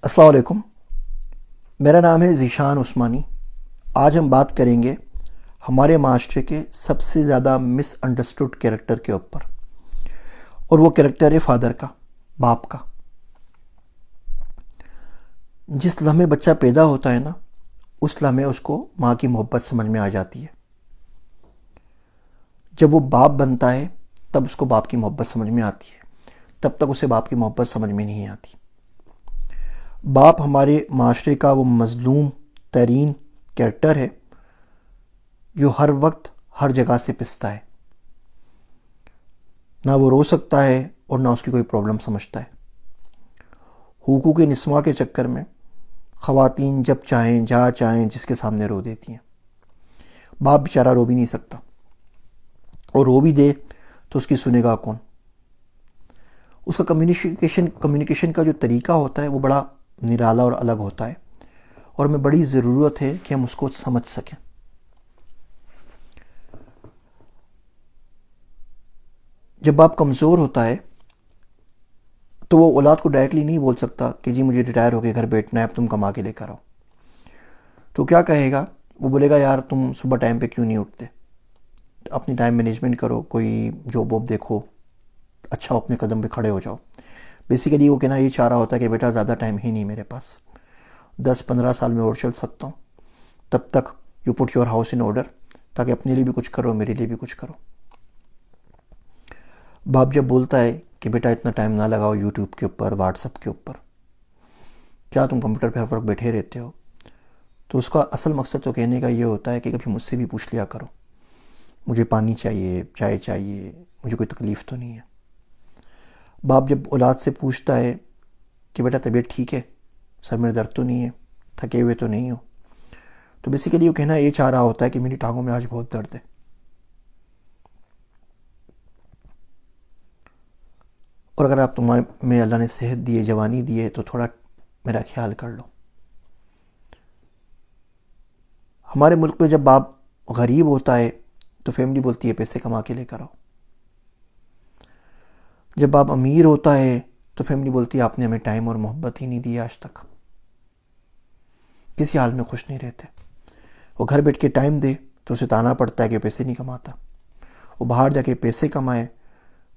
السلام علیکم، میرا نام ہے ذیشان عثمانی۔ آج ہم بات کریں گے ہمارے معاشرے کے سب سے زیادہ مس انڈرسٹوڈ کیریکٹر کے اوپر، اور وہ کیریکٹر ہے فادر کا، باپ کا۔ جس لمحے بچہ پیدا ہوتا ہے نا، اس لمحے اس کو ماں کی محبت سمجھ میں آ جاتی ہے۔ جب وہ باپ بنتا ہے تب اس کو باپ کی محبت سمجھ میں آتی ہے، تب تک اسے باپ کی محبت سمجھ میں نہیں آتی۔ باپ ہمارے معاشرے کا وہ مظلوم ترین کیریکٹر ہے جو ہر وقت ہر جگہ سے پستا ہے۔ نہ وہ رو سکتا ہے اور نہ اس کی کوئی پرابلم سمجھتا ہے۔ حقوق نسواں کے چکر میں خواتین جب چاہیں جہاں چاہیں جس کے سامنے رو دیتی ہیں۔ باپ بیچارہ رو بھی نہیں سکتا، اور رو بھی دے تو اس کی سنے گا کون؟ اس کا کمیونیکیشن کا جو طریقہ ہوتا ہے وہ بڑا نرالا اور الگ ہوتا ہے، اور ہمیں بڑی ضرورت ہے کہ ہم اس کو سمجھ سکیں۔ جب باپ کمزور ہوتا ہے تو وہ اولاد کو ڈائریکٹلی نہیں بول سکتا کہ جی مجھے ریٹائر ہو کے گھر بیٹھنا ہے، اب تم کما کے لے کر آؤ۔ تو کیا کہے گا؟ وہ بولے گا یار تم صبح ٹائم پہ کیوں نہیں اٹھتے، اپنی ٹائم مینجمنٹ کرو، کوئی جاب واب دیکھو، اچھا اپنے قدم پہ کھڑے ہو جاؤ۔ بیسیکلی وہ کہنا یہ چاہ رہا ہوتا ہے کہ بیٹا زیادہ ٹائم ہی نہیں میرے پاس، 10-15 سال میں اور چل سکتا ہوں، تب تک you put your house in order, تاکہ اپنے لیے بھی کچھ کرو، میرے لیے بھی کچھ کرو۔ باپ جب بولتا ہے کہ بیٹا اتنا ٹائم نہ لگاؤ یوٹیوب کے اوپر، واٹس ایپ کے اوپر، کیا تم کمپیوٹر پہ ہر وقت بیٹھے رہتے ہو، تو اس کا اصل مقصد تو کہنے کا یہ ہوتا ہے کہ کبھی مجھ سے بھی پوچھ لیا کرو، مجھے پانی چاہیے، چائے چاہیے، مجھے کوئی تکلیف تو نہیں ہے۔ باپ جب اولاد سے پوچھتا ہے کہ بیٹا طبیعت ٹھیک ہے، سر میں درد تو نہیں ہے، تھکے ہوئے تو نہیں ہو، تو بیسیکلی وہ کہنا یہ چاہ رہا ہوتا ہے کہ میری ٹانگوں میں آج بہت درد ہے۔ اور اگر آپ تمہارے میں اللہ نے صحت دی ہے، جوانی دی ہے، تو تھوڑا میرا خیال کر لو۔ ہمارے ملک میں جب باپ غریب ہوتا ہے تو فیملی بولتی ہے پیسے کما کے لے کر آؤ۔ جب باپ امیر ہوتا ہے تو فیملی بولتی ہے آپ نے ہمیں ٹائم اور محبت ہی نہیں دی آج تک، کسی حال میں خوش نہیں رہتے۔ وہ گھر بیٹھ کے ٹائم دے تو اسے تانا پڑتا ہے کہ پیسے نہیں کماتا، وہ باہر جا کے پیسے کمائے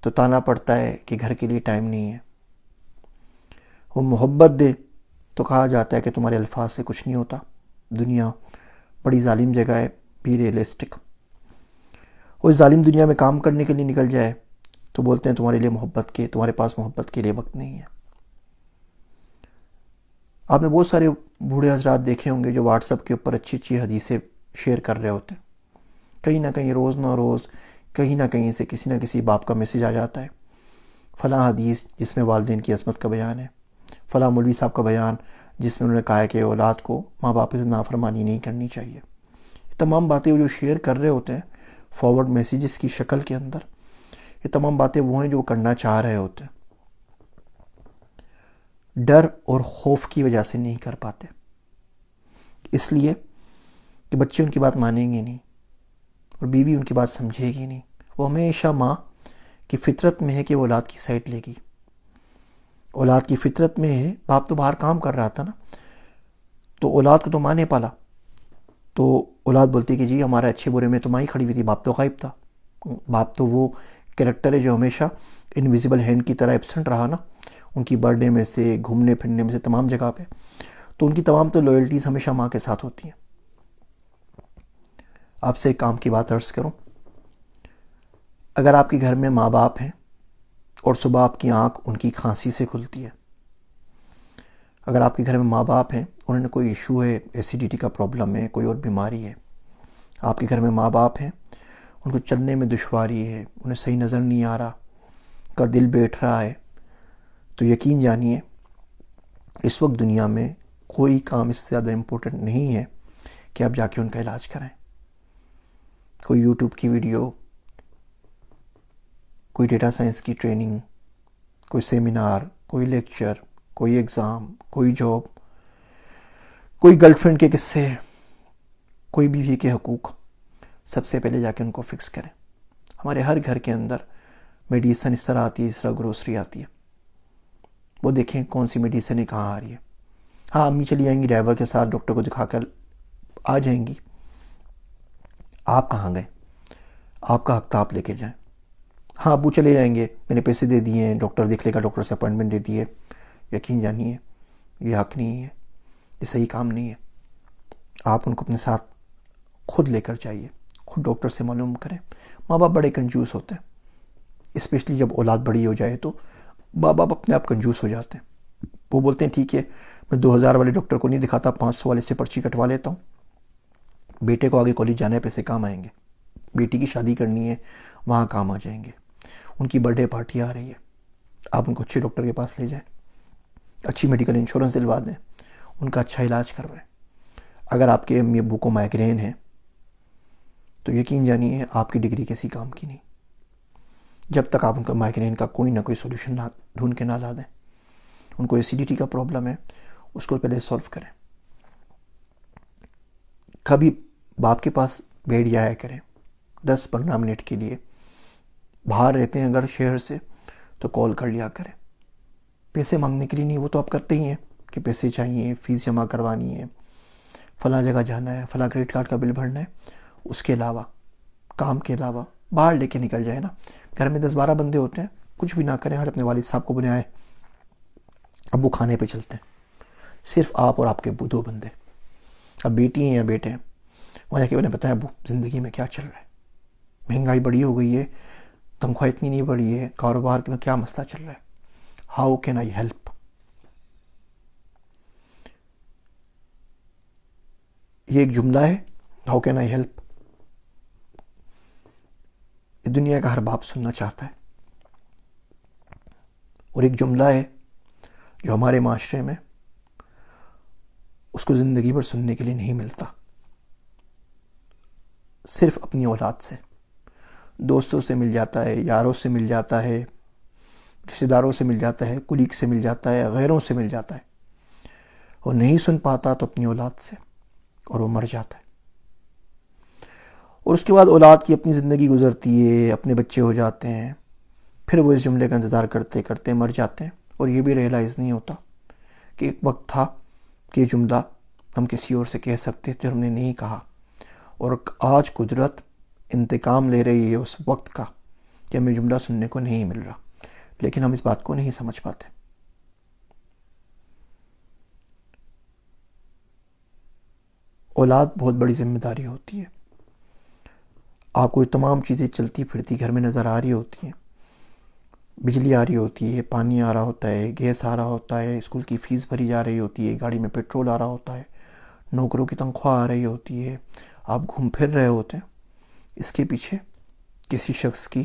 تو تانا پڑتا ہے کہ گھر کے لیے ٹائم نہیں ہے۔ وہ محبت دے تو کہا جاتا ہے کہ تمہارے الفاظ سے کچھ نہیں ہوتا، دنیا بڑی ظالم جگہ ہے، بی ریئلسٹک۔ وہ اس ظالم دنیا میں کام کرنے کے لیے نکل جائے تو بولتے ہیں تمہارے پاس محبت کے لیے وقت نہیں ہے۔ آپ نے بہت سارے بوڑھے حضرات دیکھے ہوں گے جو واٹس ایپ کے اوپر اچھی اچھی حدیثیں شیئر کر رہے ہوتے ہیں۔ کہیں نہ کہیں روز نہ روز کہیں نہ کہیں سے کسی نہ کسی باپ کا میسیج آ جاتا ہے، فلاں حدیث جس میں والدین کی عظمت کا بیان ہے، فلاں مولوی صاحب کا بیان جس میں انہوں نے کہا ہے کہ اولاد کو ماں باپ سے نافرمانی نہیں کرنی چاہیے۔ یہ تمام باتیں وہ جو شیئر کر رہے ہوتے ہیں فارورڈ میسیجز کی شکل کے اندر، یہ تمام باتیں وہ ہیں جو وہ کرنا چاہ رہے ہوتے ہیں، ڈر اور خوف کی وجہ سے نہیں کر پاتے، اس لیے کہ بچے ان کی بات مانیں گے نہیں اور بیوی ان کی بات سمجھے گی نہیں۔ وہ ہمیشہ ماں کی فطرت میں ہے کہ وہ اولاد کی سائڈ لے گی، اولاد کی فطرت میں ہے۔ باپ تو باہر کام کر رہا تھا نا، تو اولاد کو تو ماں نے پالا، تو اولاد بولتی کہ جی ہمارے اچھے برے میں تو ماں ہی کھڑی ہوئی تھی، باپ تو غائب تھا۔ باپ تو وہ کریکٹر ہے جو ہمیشہ انویزیبل ہینڈ کی طرح ایبسنٹ رہا نا، ان کی برتھ ڈے میں سے، گھومنے پھرنے میں سے، تمام جگہ پہ، تو ان کی تمام تو لائلٹیز ہمیشہ ماں کے ساتھ ہوتی ہیں۔ آپ سے ایک کام کی بات عرض کروں، اگر آپ کے گھر میں ماں باپ ہیں اور صبح آپ کی آنکھ ان کی کھانسی سے کھلتی ہے، اگر آپ کے گھر میں ماں باپ ہیں، انہوں نے کوئی ایشو ہے، ایسیڈیٹی کا پرابلم ہے، کوئی اور بیماری ہے، آپ کے گھر میں ماں باپ ہیں، ان کو چلنے میں دشواری ہے، انہیں صحیح نظر نہیں آ رہا، ان کا دل بیٹھ رہا ہے، تو یقین جانیے اس وقت دنیا میں کوئی کام اس سے زیادہ امپورٹنٹ نہیں ہے کہ آپ جا کے ان کا علاج کریں۔ کوئی یوٹیوب کی ویڈیو، کوئی ڈیٹا سائنس کی ٹریننگ، کوئی سیمینار، کوئی لیکچر، کوئی ایگزام، کوئی جاب، کوئی گرل فرینڈ کے قصے، کوئی بیوی کے حقوق، سب سے پہلے جا کے ان کو فکس کریں۔ ہمارے ہر گھر کے اندر میڈیسن اس طرح آتی ہے، اس طرح گروسری آتی ہے، وہ دیکھیں کون سی میڈیسن کہاں آ رہی ہے۔ ہاں امی چلی جائیں گی ڈرائیور کے ساتھ، ڈاکٹر کو دکھا کر آ جائیں گی. آپ کہاں گئے؟ آپ کا حق تھا آپ لے کے جائیں. ہاں ابو چلے جائیں گے، میں نے پیسے دے دیے ہیں، ڈاکٹر دیکھ لے گا، ڈاکٹر سے اپوائنٹمنٹ دے دیے. یقین جانیے یہ حق نہیں ہے، یہ صحیح کام نہیں ہے. آپ ان کو اپنے ساتھ خود لے کر جائیے، خود ڈاکٹر سے معلوم کریں. ماں باپ بڑے کنجوس ہوتے ہیں، اسپیشلی جب اولاد بڑی ہو جائے تو ماں باپ اپنے آپ کنجوس ہو جاتے ہیں. وہ بولتے ہیں ٹھیک ہے میں 2000 والے ڈاکٹر کو نہیں دکھاتا، 500 والے سے پرچی کٹوا لیتا ہوں. بیٹے کو آگے کالج جانا ہے، پیسے کام آئیں گے. بیٹی کی شادی کرنی ہے، وہاں کام آ جائیں گے. ان کی برتھ ڈے پارٹی آ رہی ہے، آپ ان کو اچھے ڈاکٹر کے پاس لے جائیں، اچھی میڈیکل انشورنس دلوا دیں، ان کا اچھا علاج کروائیں. اگر آپ کے امی ابو کو مائیگرین ہے تو یقین جانیے آپ کی ڈگری کسی کام کی نہیں، جب تک آپ ان کا مائیگرین کا کوئی نہ کوئی سولوشن نہ ڈھونڈ کے نہ لا دیں. ان کو ایسیڈیٹی کا پرابلم ہے، اس کو پہلے سولو کریں. کبھی باپ کے پاس بیٹھ جایا کریں 10-15 منٹ کے لیے. باہر رہتے ہیں اگر شہر سے تو کال کر لیا کریں. پیسے مانگنے کے لیے نہیں، وہ تو آپ کرتے ہی ہیں کہ پیسے چاہیے، فیس جمع کروانی ہے، فلاں جگہ جانا ہے، فلاں کریڈٹ کارڈ کا بل بھرنا ہے. اس کے علاوہ کام کے علاوہ باہر لے کے نکل جائے نا. گھر میں 10-12 بندے ہوتے ہیں، کچھ بھی نہ کریں. آج اپنے والد صاحب کو بنائیں، ابو کھانے پہ چلتے ہیں، صرف آپ اور آپ کے ابو 2 بندے. اب بیٹی ہیں یا بیٹے ہیں، وہاں جا کے انہیں بتائیں ابو زندگی میں کیا چل رہا ہے، مہنگائی بڑی ہو گئی ہے، تنخواہ اتنی نہیں بڑھی ہے، کاروبار میں کیا مسئلہ چل رہا ہے، ہاؤ کین آئی ہیلپ. یہ ایک جملہ ہے، ہاؤ کین آئی ہیلپ. یہ دنیا کا ہر باپ سننا چاہتا ہے. اور ایک جملہ ہے جو ہمارے معاشرے میں اس کو زندگی بھر سننے کے لیے نہیں ملتا، صرف اپنی اولاد سے. دوستوں سے مل جاتا ہے، یاروں سے مل جاتا ہے، رشتہ داروں سے مل جاتا ہے، کولیگ سے مل جاتا ہے، غیروں سے مل جاتا ہے، اور نہیں سن پاتا تو اپنی اولاد سے، اور وہ مر جاتا ہے. اور اس کے بعد اولاد کی اپنی زندگی گزرتی ہے، اپنے بچے ہو جاتے ہیں، پھر وہ اس جملے کا انتظار کرتے کرتے مر جاتے ہیں. اور یہ بھی ریئلائز نہیں ہوتا کہ ایک وقت تھا کہ یہ جملہ ہم کسی اور سے کہہ سکتے تھے، ہم نے نہیں کہا. اور آج قدرت انتقام لے رہی ہے اس وقت کا کہ ہمیں جملہ سننے کو نہیں مل رہا، لیکن ہم اس بات کو نہیں سمجھ پاتے. اولاد بہت بڑی ذمہ داری ہوتی ہے. آپ کو یہ تمام چیزیں چلتی پھرتی گھر میں نظر آ رہی ہوتی ہیں، بجلی آ رہی ہوتی ہے، پانی آ رہا ہوتا ہے، گیس آ رہا ہوتا ہے، اسکول کی فیس بھری جا رہی ہوتی ہے، گاڑی میں پیٹرول آ رہا ہوتا ہے، نوکروں کی تنخواہ آ رہی ہوتی ہے، آپ گھوم پھر رہے ہوتے ہیں. اس کے پیچھے کسی شخص کی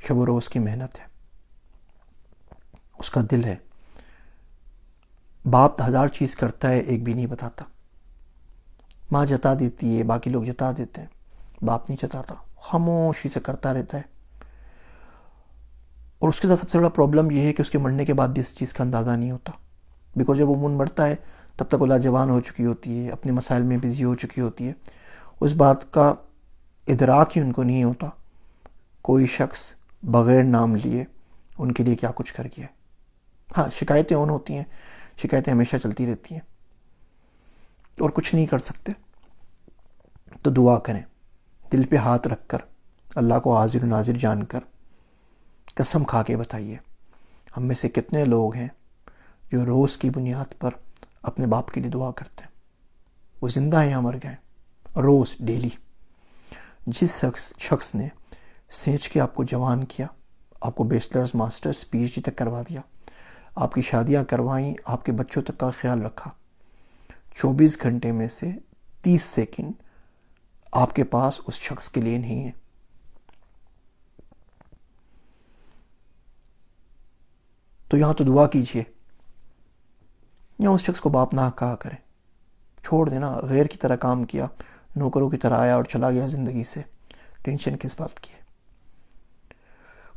شب و روز کی محنت ہے، اس کا دل ہے. باپ 1000 چیز کرتا ہے، ایک بھی نہیں بتاتا. ماں جتا دیتی ہے، باقی لوگ جتا دیتے ہیں، باپ نہیں جتاتا، خاموشی سے کرتا رہتا ہے. اور اس کے ساتھ سب سے بڑا پرابلم یہ ہے کہ اس کے مرنے کے بعد بھی اس چیز کا اندازہ نہیں ہوتا. بیکاز جب وہ من مرتا ہے تب تک اولاد جوان ہو چکی ہوتی ہے، اپنے مسائل میں بزی ہو چکی ہوتی ہے. اس بات کا ادراک ہی ان کو نہیں ہوتا کوئی شخص بغیر نام لیے ان کے لیے کیا کچھ کر گیا. ہاں شکایتیں اون ہوتی ہیں، شکایتیں ہمیشہ چلتی رہتی ہیں، اور کچھ نہیں کر سکتے. تو دعا کریں، دل پہ ہاتھ رکھ کر، اللہ کو حاضر و ناظر جان کر قسم کھا کے بتائیے ہم میں سے کتنے لوگ ہیں جو روز کی بنیاد پر اپنے باپ کے لیے دعا کرتے ہیں. وہ زندہ ہیں یا مر گئے، روز ڈیلی. جس شخص نے سینچ کے آپ کو جوان کیا، آپ کو بیچلرز ماسٹرز PhD تک کروا دیا، آپ کی شادیاں کروائیں، آپ کے بچوں تک کا خیال رکھا، 24 گھنٹے میں سے 30 سیکنڈ آپ کے پاس اس شخص کے لیے نہیں ہے. تو یہاں تو دعا کیجئے، یا اس شخص کو باپ نہ کہا کریں، چھوڑ دینا. غیر کی طرح کام کیا، نوکروں کی طرح آیا اور چلا گیا زندگی سے، ٹینشن کس بات کی ہے.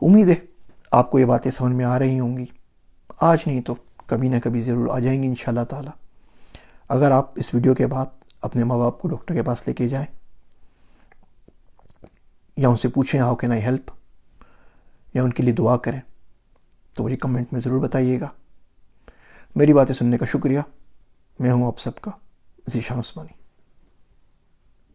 امید ہے آپ کو یہ باتیں سمجھ میں آ رہی ہوں گی. آج نہیں تو کبھی نہ کبھی ضرور آ جائیں گی انشاءاللہ تعالی. اگر آپ اس ویڈیو کے بعد اپنے ماں باپ کو ڈاکٹر کے پاس لے کے جائیں، یا ان سے پوچھیں ہاؤ کین آئی ہیلپ، یا ان کے لیے دعا کریں، تو مجھے کمنٹ میں ضرور بتائیے گا. میری باتیں سننے کا شکریہ. میں ہوں آپ سب کا ذیشان عثمانی۔